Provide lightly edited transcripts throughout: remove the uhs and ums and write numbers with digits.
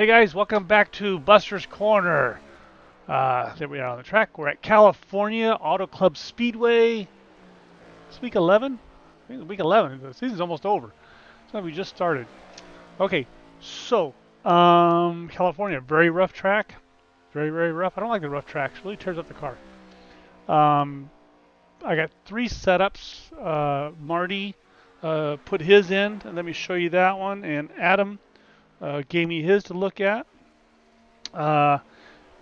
Hey guys, welcome back to Buster's Corner. There we are on the track. We're at California Auto Club Speedway. It's week 11? I think it's week 11. The season's almost over. So we just started. Okay, so California, very rough track. Very, very rough. I don't like the rough tracks. It really tears up the car. I got three setups. Marty put his in, and let me show you that one. And Adam gave me his to look at. Uh,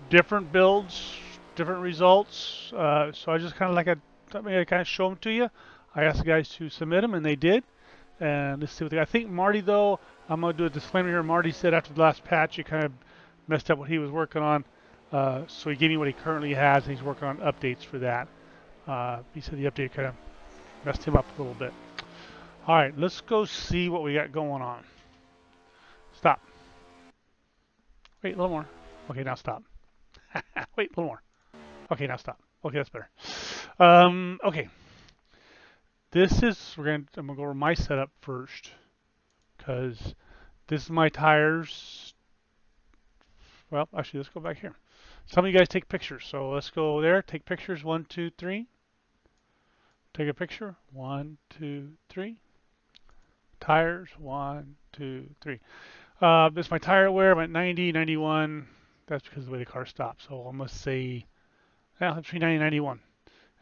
Different builds, different results. So I just kind of I kind of show them to you. I asked the guys to submit them, and they did. And let's see what they got. I think Marty, though, I'm going to do a disclaimer here. Marty said after the last patch, he kind of messed up what he was working on. So he gave me what he currently has, and he's working on updates for that. He said the update kind of messed him up a little bit. All right, let's go see what we got going on. Stop. Wait, a little more. Okay, now stop. Wait, a little more. Okay, now stop. Okay, that's better. Okay. I'm gonna go over my setup first, because this is my tires. Well, actually, let's go back here. Some of you guys take pictures, so let's go there. Take pictures. 1, 2, 3. Take a picture. 1, 2, 3. Tires. 1, 2, 3. This is my tire wear. I'm at 90, 91. That's because of the way the car stopped. So I must say, yeah, between 90 and 91.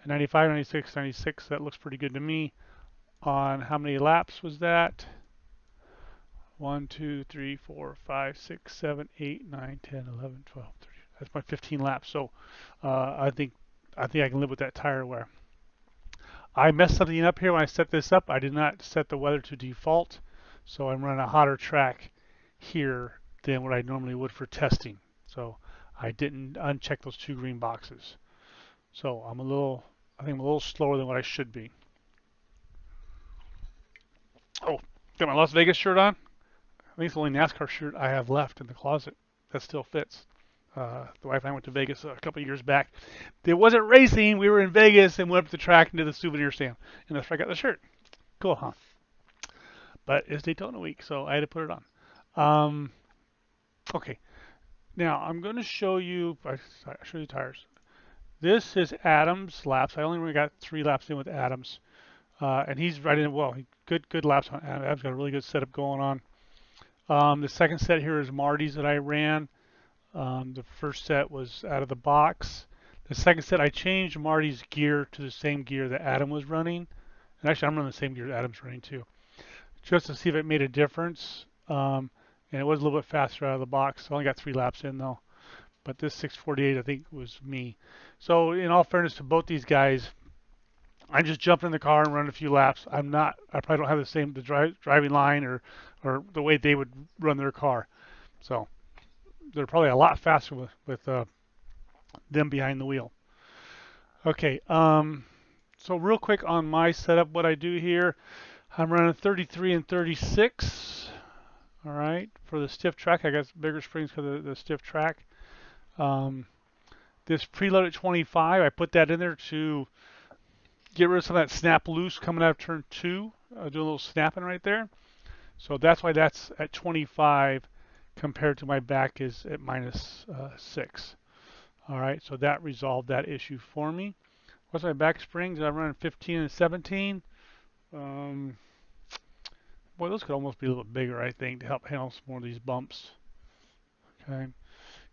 And 95, 96, 96, that looks pretty good to me. On how many laps was that? 1, 2, 3, 4, 5, 6, 7, 8, 9, 10, 11, 12, 13. That's my 15 laps. So I think I can live with that tire wear. I messed something up here when I set this up. I did not set the weather to default. So I'm running a hotter track here than what I normally would for testing. So I didn't uncheck those two green boxes. So I think I'm a little slower than what I should be. Oh, got my Las Vegas shirt on. I think it's the only NASCAR shirt I have left in the closet that still fits. The wife and I went to Vegas a couple of years back. It wasn't racing. We were in Vegas and went up the track and did the souvenir stand. And that's where I got the shirt. Cool, huh? But it's Daytona week, so I had to put it on. Okay. Now, I'm going to show you, I'll show you tires. This is Adam's laps. I only really got 3 laps in with Adam's. And he's right in well. Good laps on Adam. Adam's got a really good setup going on. The second set here is Marty's that I ran. The first set was out of the box. The second set I changed Marty's gear to the same gear that Adam was running. And actually I'm running the same gear that Adam's running too. Just to see if it made a difference. And it was a little bit faster out of the box. I only got 3 laps in though. But this 648 I think was me. So in all fairness to both these guys, I just jumped in the car and run a few laps. I probably don't have the driving line or the way they would run their car. So they're probably a lot faster with them behind the wheel. Okay, so real quick on my setup, what I do here, I'm running 33 and 36. All right, for the stiff track, I got bigger springs for the stiff track. This preload at 25, I put that in there to get rid of some of that snap loose coming out of turn 2. Do a little snapping right there. So that's why that's at 25 compared to my back is at minus 6. All right, so that resolved that issue for me. What's my back springs? I'm running 15 and 17. Boy, those could almost be a little bit bigger, I think, to help handle some more of these bumps. Okay.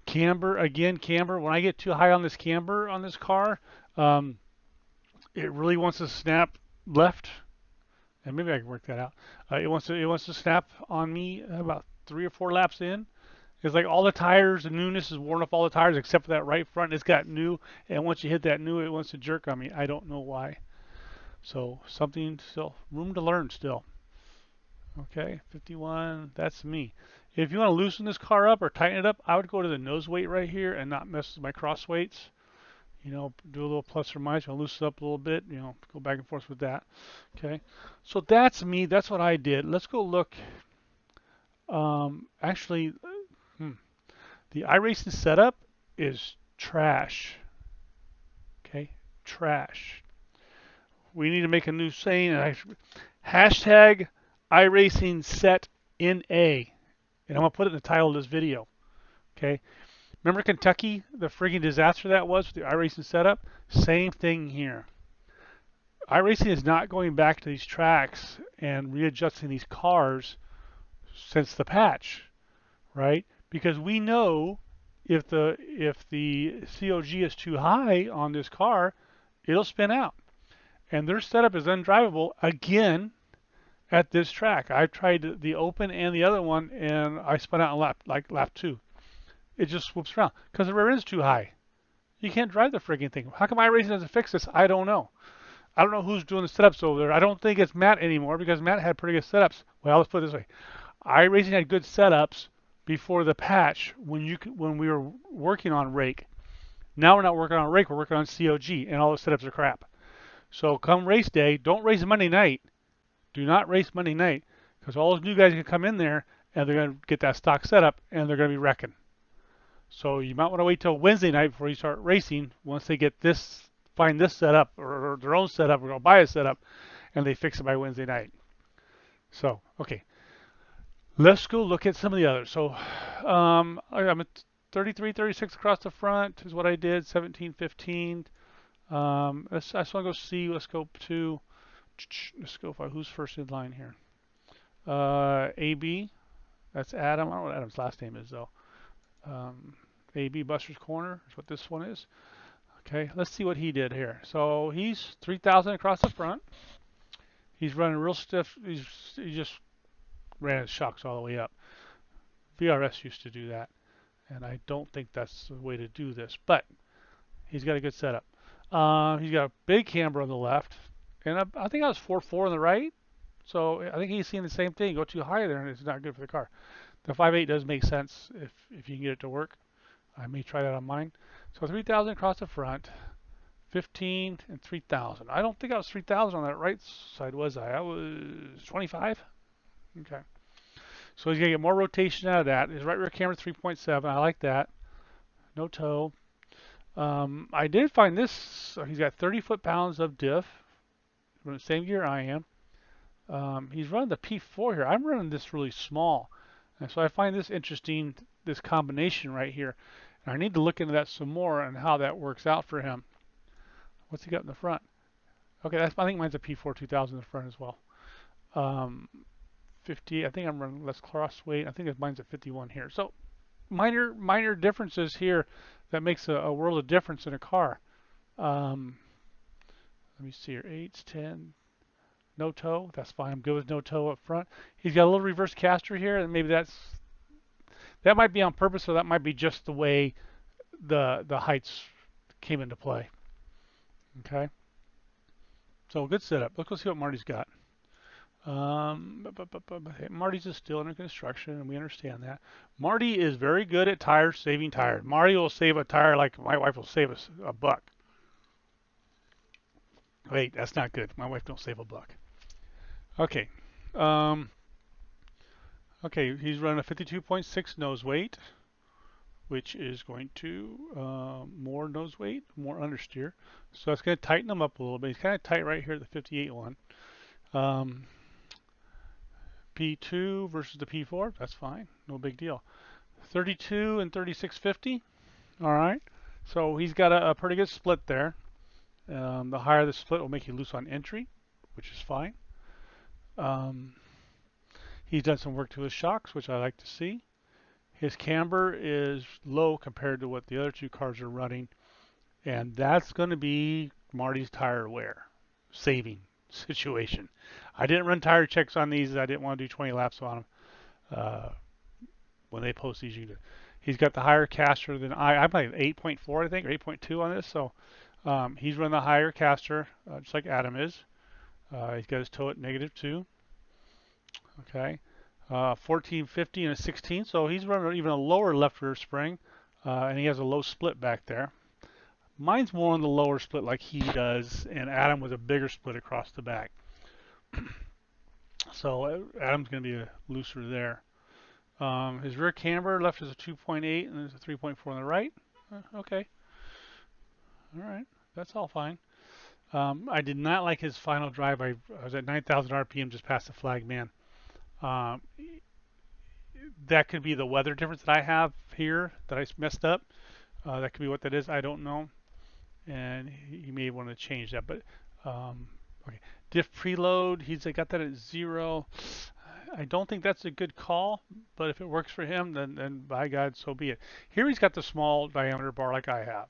Camber, again, camber. When I get too high on this camber on this car, it really wants to snap left, and maybe I can work that out. It wants to snap on me about 3 or 4 laps in. It's like all the tires, the newness is worn off all the tires except for that right front. It's got new, and once you hit that new, it wants to jerk on me. I don't know why. So something still, room to learn still. Okay, 51, that's me. If you want to loosen this car up or tighten it up, I would go to the nose weight right here and not mess with my cross weights. You know, do a little plus or minus. I'll loosen it up a little bit. You know, go back and forth with that. Okay, so that's me. That's what I did. Let's go look. Actually, the iRacing setup is trash. Okay, trash. We need to make a new saying. Hashtag iRacing set NA. And I'm going to put it in the title of this video. Okay. Remember Kentucky, the frigging disaster that was with the iRacing setup? Same thing here. iRacing is not going back to these tracks and readjusting these cars since the patch, right? Because we know if the COG is too high on this car, it'll spin out. And their setup is undrivable again at this track. I've tried the open and the other one, and I spun out in lap two. It just swoops around because the rear end's too high. You can't drive the frigging thing. How come iRacing doesn't fix this? I don't know. I don't know who's doing the setups over there. I don't think it's Matt anymore because Matt had pretty good setups. Well, let's put it this way: iRacing had good setups before the patch when we were working on rake. Now we're not working on rake. We're working on COG, and all the setups are crap. So come race day, don't race Monday night. Do not race Monday night because all those new guys can come in there and they're going to get that stock setup and they're going to be wrecking. So you might want to wait till Wednesday night before you start racing. Once they get this, find this setup or their own setup, or go buy a setup, and they fix it by Wednesday night. So okay, let's go look at some of the others. So I'm at 33, 36 across the front is what I did. 17, 15. I just want to go see. Let's go to. Let's go for who's first in line here. AB. That's Adam. I don't know what Adam's last name is though. AB Buster's Corner is what this one is. Okay, let's see what he did here. So he's 3,000 across the front. He's running real stiff. He just ran his shocks all the way up. VRS used to do that, and I don't think that's the way to do this. But he's got a good setup. He's got a big camber on the left, and I think I was 4.4 on the right. So I think he's seeing the same thing. Go too high there, and it's not good for the car. The 5.8 does make sense if you can get it to work. I may try that on mine. So 3,000 across the front, 15 and 3,000. I don't think I was 3,000 on that right side, was I? I was 25. Okay. So he's gonna get more rotation out of that. His right rear camera 3.7. I like that. No toe. I did find this. So he's got 30 foot-pounds of diff. Running the same gear I am. He's running the P4 here. I'm running this really small. And so I find this interesting, this combination right here. And I need to look into that some more and how that works out for him. What's he got in the front? Okay, I think mine's a P4 2000 in the front as well. 50, I think I'm running less cross weight. I think mine's a 51 here. So minor differences here that makes a world of difference in a car. Let me see here, 8, 10, no toe. That's fine. I'm good with no toe up front. He's got a little reverse caster here, and maybe that might be on purpose, or that might be just the way the heights came into play. Okay. So good setup. Let's go see what Marty's got. Marty's is still under construction, and we understand that. Marty is very good at saving tires. Marty will save a tire like my wife will save us a buck. Wait, that's not good. My wife don't save a buck. Okay. Okay, he's running a 52.6 nose weight, which is going to more nose weight, more understeer. So that's going to tighten him up a little bit. He's kind of tight right here at the 58 one. P2 versus the P4, that's fine, no big deal. 32 and 3650, all right. So he's got a pretty good split there. The higher the split will make you loose on entry, which is fine. He's done some work to his shocks, which I like to see. His camber is low compared to what the other two cars are running, and that's going to be Marty's tire wear saving situation. I didn't run tire checks on these. I didn't want to do 20 laps on them. When they post these, he's got the higher caster than I'm like 8.4, I think, or 8.2 on this. So he's running the higher caster, just like Adam is. He's got his toe at -2. Okay. 1450 and a 16, so he's running even a lower left rear spring, and he has a low split back there. Mine's more on the lower split like he does, and Adam with a bigger split across the back. So Adam's going to be looser there. His rear camber left is a 2.8 and there's a 3.4 on the right. Okay. All right. That's all fine. I did not like his final drive. I was at 9,000 RPM just past the flag man. that could be the weather difference that I have here that I messed up. That could be what that is. I don't know, and you may want to change that. But okay, Diff Preload, he's got that at 0. I don't think that's a good call, but if it works for him, then by God, so be it. Here he's got the small diameter bar like I have.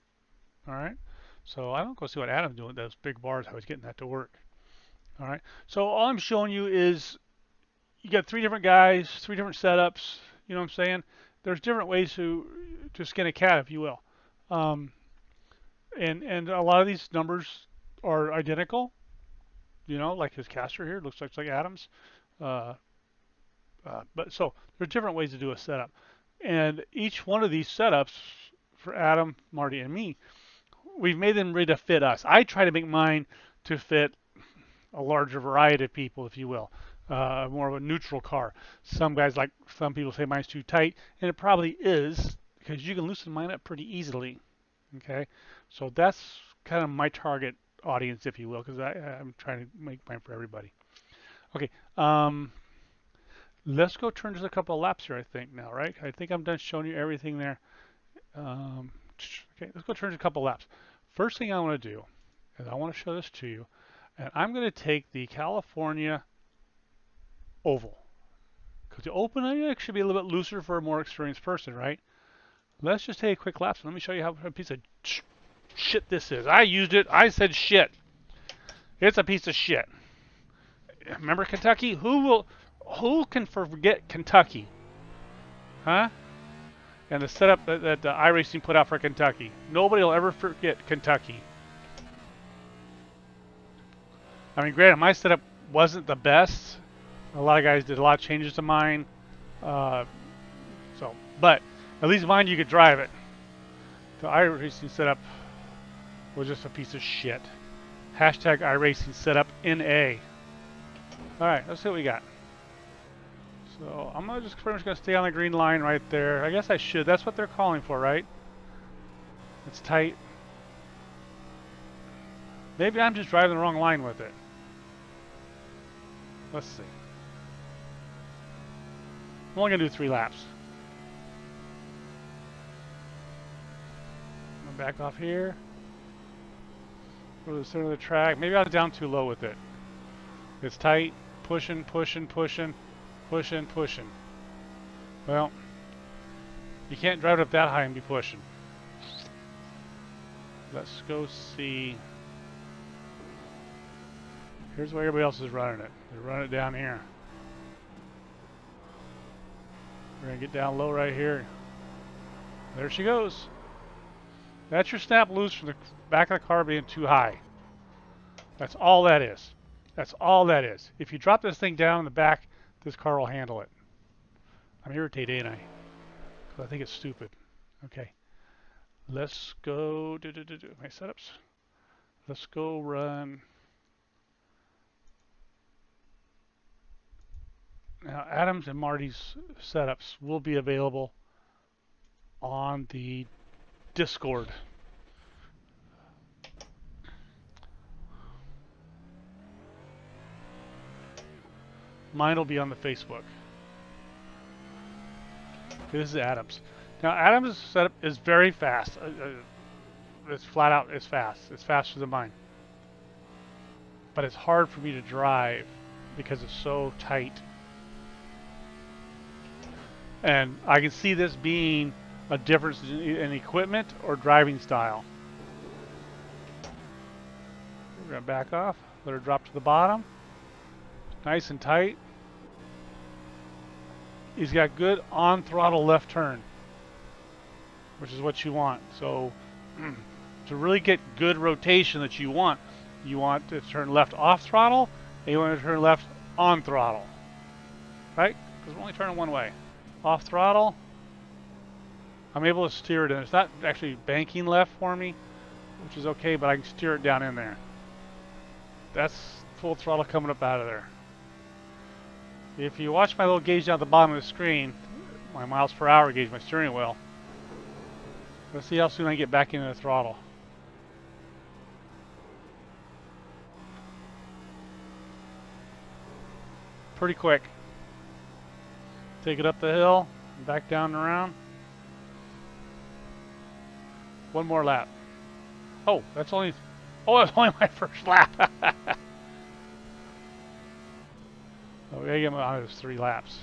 All right, so I don't go see what Adam's doing with those big bars. How he's getting that to work. All right, so all I'm showing you is you got 3 different guys, 3 different setups. You know what I'm saying? There's different ways to skin a cat, if you will. Um, and a lot of these numbers are identical. You know, like his caster here looks like Adam's. Uh, but so there's different ways to do a setup, and each one of these setups for Adam, Marty, and me, we've made them ready to fit us. I try to make mine to fit a larger variety of people, if you will. More of a neutral car. Some people say mine's too tight, and it probably is because you can loosen mine up pretty easily. Okay, so that's kind of my target audience, if you will, because I'm trying to make mine for everybody. Okay, let's go turn just a couple of laps here, I think now, right? I think I'm done showing you everything there. Okay, let's go turn just a couple of laps. First thing I want to do is I want to show this to you, and I'm going to take the California oval. Because the open should be a little bit looser for a more experienced person, right? Let's just take a quick lap. So let me show you how a piece of shit this is. I used it. I said shit. It's a piece of shit. Remember Kentucky? Who can forget Kentucky? Huh? And the setup that iRacing put out for Kentucky. Nobody will ever forget Kentucky. I mean, granted, my setup wasn't the best. A lot of guys did a lot of changes to mine. But at least mine you could drive it. The iRacing setup was just a piece of shit. Hashtag iRacing setup NA. Alright, let's see what we got. So I'm just pretty much going to stay on the green line right there. I guess I should. That's what they're calling for, right? It's tight. Maybe I'm just driving the wrong line with it. Let's see. I'm only going to do 3 laps. I'm going to back off here. Go to the center of the track. Maybe I was down too low with it. It's tight. Pushing, pushing, pushing, pushing, pushing. Well, you can't drive it up that high and be pushing. Let's go see. Here's where everybody else is running it. They're running it down here. We're going to get down low right here. There she goes. That's your snap loose from the back of the car being too high. That's all that is. That's all that is. If you drop this thing down in the back, this car will handle it. I'm irritated, ain't I? Because I think it's stupid. Okay. Let's go do my setups. Let's go run. Now, Adam's and Marty's setups will be available on the Discord. Mine will be on the Facebook. Okay, this is Adam's. Now, Adam's setup is very fast. It's flat out, it's fast. It's faster than mine. But it's hard for me to drive because it's so tight. And I can see this being a difference in equipment or driving style. We're going to back off, let her drop to the bottom. Nice and tight. He's got good on throttle left turn, which is what you want. So to really get good rotation that you want to turn left off throttle and you want to turn left on throttle. Right? Because we're only turning one way. Off throttle, I'm able to steer it in. It's not actually banking left for me, which is okay, but I can steer it down in there. That's full throttle coming up out of there. If you watch my little gauge down at the bottom of the screen, my miles per hour gauge, my steering wheel, let's see how soon I get back into the throttle. Pretty quick. Take it up the hill, back down and around. One more lap. Oh, that's only my first lap. Oh, we gotta get him on his 3 laps.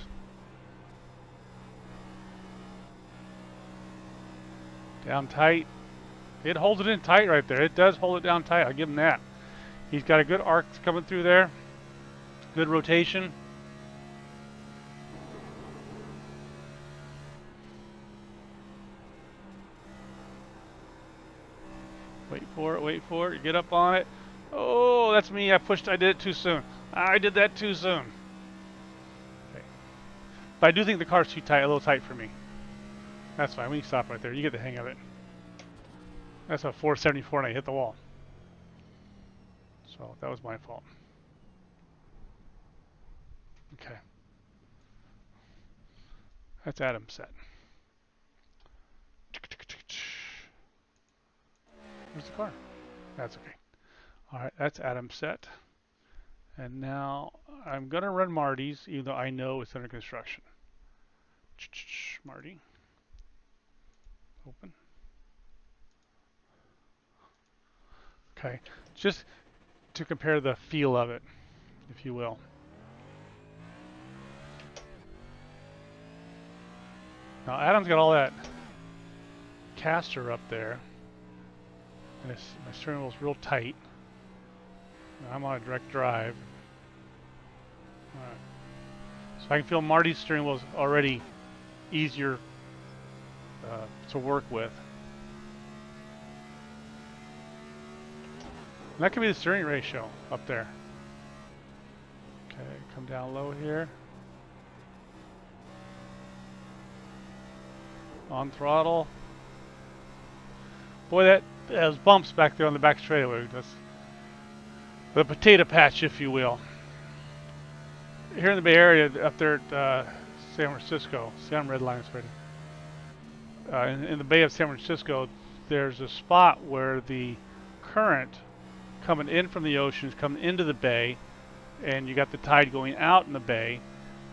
Down tight. It holds it in tight right there. It does hold it down tight. I'll give him that. He's got a good arc coming through there. Good rotation. Wait for it, wait for it. Get up on it. Oh, that's me. I did it too soon. I did that too soon. Okay. But I do think the car's too tight, a little tight for me. That's fine. We can stop right there. You get the hang of it. That's a 474 and I hit the wall. So that was my fault. Okay. That's Adam's set. Where's the car? That's okay. Alright, that's Adam's set. And now I'm going to run Marty's, even though I know it's under construction. Marty. Open. Okay, just to compare the feel of it, if you will. Now Adam's got all that caster up there, and my steering wheel's real tight. I'm on a direct drive. Alright. So I can feel Marty's steering wheel's already easier to work with. And that could be the steering ratio up there. Okay, come down low here. On throttle. Boy, those bumps back there on the back straightaway. That's the potato patch, if you will. Here in the Bay Area, up there at San Francisco, see, I'm redlining already. In the Bay of San Francisco, there's a spot where the current coming in from the ocean is coming into the bay, and you got the tide going out in the bay,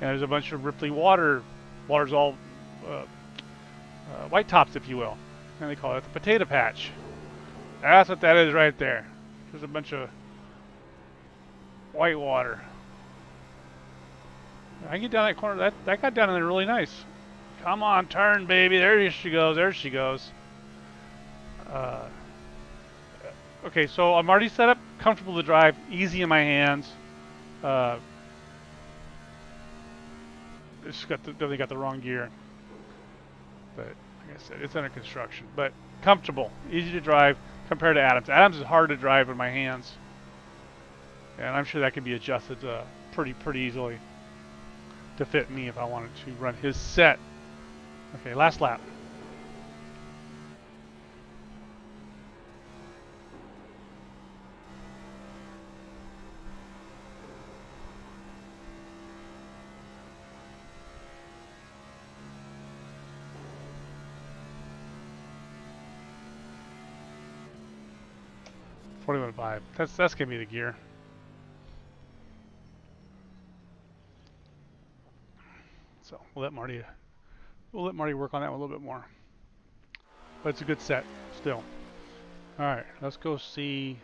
and there's a bunch of ripply water's all white tops, if you will, and they call it the potato patch. That's what that is right there. There's a bunch of white water. I can get down that corner. That got down in there really nice. Come on, turn, baby. There she goes. There she goes. Okay, so I'm already set up, comfortable to drive, easy in my hands. It's definitely got the wrong gear. But like I said, it's under construction. But comfortable, easy to drive compared to Adam's. Adam's is hard to drive with my hands, and I'm sure that can be adjusted pretty easily to fit me if I wanted to run his set. Okay, last lap. $41.5. That's gonna be the gear. So we'll let Marty work on that one a little bit more. But it's a good set still. All right, let's go see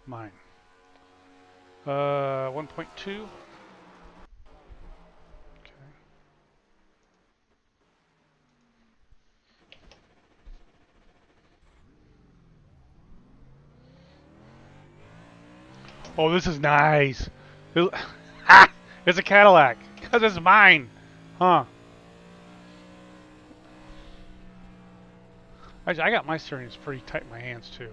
mine. 1.2. Oh, this is nice. It's a Cadillac, because it's mine. Huh. Actually, I got my steering pretty tight in my hands, too.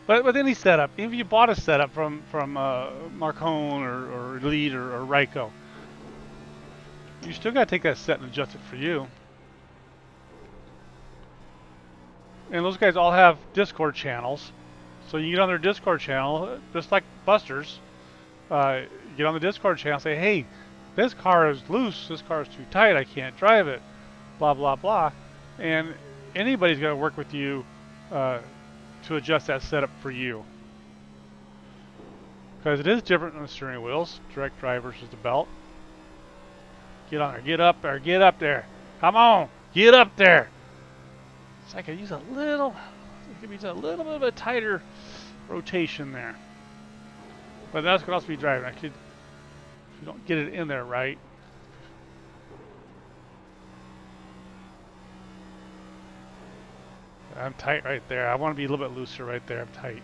But with any setup, even if you bought a setup from Marcone or Elite or Ryko, you still got to take that set and adjust it for you. And those guys all have Discord channels. So you get on their Discord channel, just like Buster's. Get on the Discord channel and say, hey, this car is loose, this car is too tight, I can't drive it, blah, blah, blah. And anybody's going to work with you to adjust that setup for you. Because it is different on the steering wheels, direct drive versus the belt. Get on there, get up there, get up there. Come on, get up there. So I could use a little, bit of a tighter rotation there. But that's could also be driving. I could, if you don't get it in there right. I'm tight right there. I want to be a little bit looser right there. I'm tight.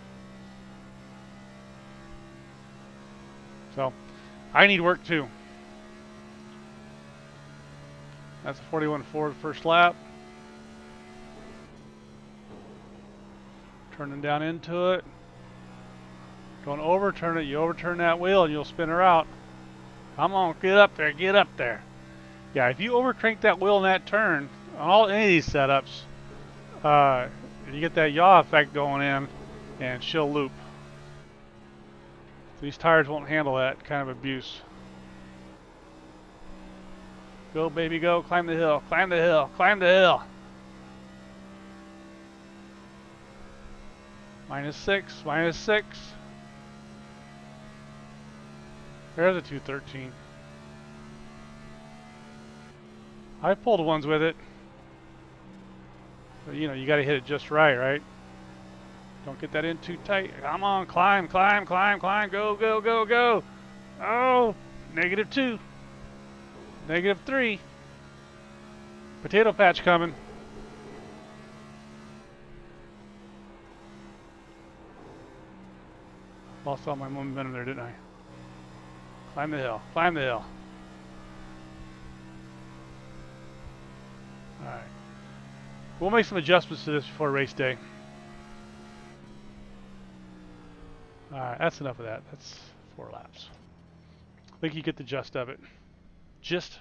So, I need work too. That's a 41.4 the first lap. Turning down into it. Don't overturn it. You overturn that wheel and you'll spin her out. Come on, get up there, get up there. Yeah, if you overcrank that wheel in that turn, on any of these setups, you get that yaw effect going in and she'll loop. These tires won't handle that kind of abuse. Go, baby, go. Climb the hill, climb the hill, climb the hill. -6, -6. There's a 213. I pulled ones with it. But, you know, you got to hit it just right, right? Don't get that in too tight. Come on, climb, climb, climb, climb. Go, go, go, go. Oh, -2. -3. Potato patch coming. Lost all my momentum there, didn't I? Climb the hill. Climb the hill. Alright. We'll make some adjustments to this before race day. Alright, that's enough of that. That's 4 laps. I think you get the gist of it. Just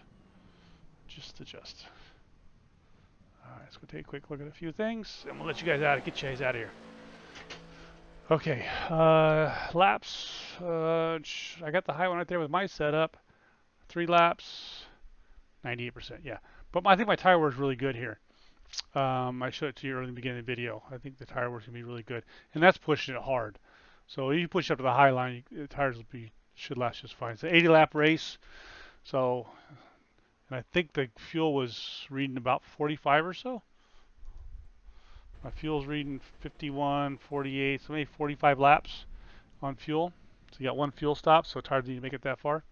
the gist. Alright, let's go take a quick look at a few things, and we'll let you guys out. Get you guys out of here. Okay, laps. I got the high one right there with my setup. 3 laps, 98%. Yeah, but I think my tire wear is really good here. I showed it to you early in the beginning of the video. I think the tire wear is gonna be really good, and that's pushing it hard. So if you push up to the high line, the tires should last just fine. It's an 80 lap race. So, and I think the fuel was reading about 45 or so. My fuel's reading 51, 48, so maybe 45 laps on fuel. So you got 1 fuel stop, so it's hard to make it that far.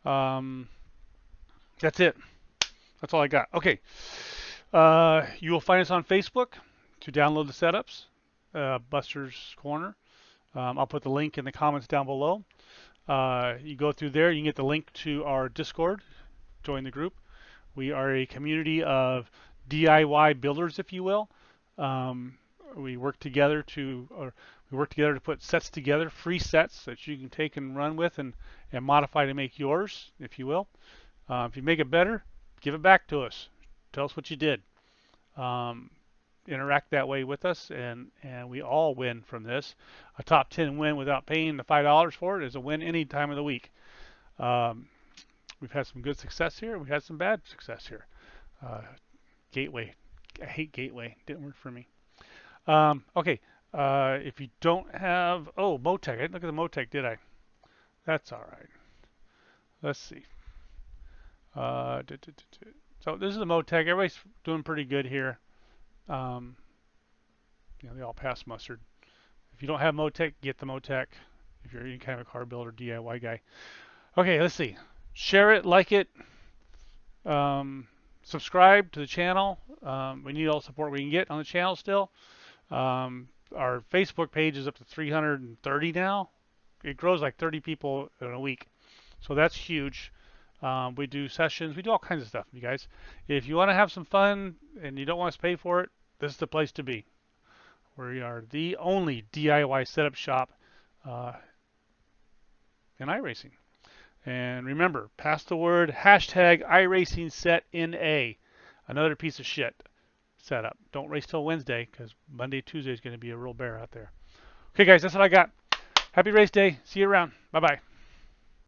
That's it. That's all I got. Okay. You will find us on Facebook to download the setups, Buster's Corner. I'll put the link in the comments down below. You go through there, you can get the link to our Discord. Join the group. We are a community of DIY builders, if you will. We work together to put sets together, free sets that you can take and run with and modify to make yours, if you will. If you make it better, give it back to us. Tell us what you did. Interact that way with us, and we all win from this. A top 10 win without paying the $5 for it is a win any time of the week. We've had some good success here. We've had some bad success here. Gateway. I hate Gateway. Didn't work for me. Okay. If you don't have... Oh, Motec. I didn't look at the Motec, did I? That's all right. Let's see. So this is the Motec. Everybody's doing pretty good here. You know, they all pass mustard. If you don't have Motec, get the Motec. If you're any kind of a car builder, DIY guy. Okay, let's see. Share it, like it, subscribe to the channel. We need all the support we can get on the channel still. Our Facebook page is up to 330 now. It grows like 30 people in a week. So that's huge. We do sessions. We do all kinds of stuff, you guys. If you want to have some fun and you don't want us to pay for it, this is the place to be. We are the only DIY setup shop in iRacing. And remember, pass the word, #iRacing set NA. Another piece of shit setup. Don't race till Wednesday, because Monday, Tuesday is going to be a real bear out there. Okay, guys, that's what I got. Happy race day. See you around. Bye-bye.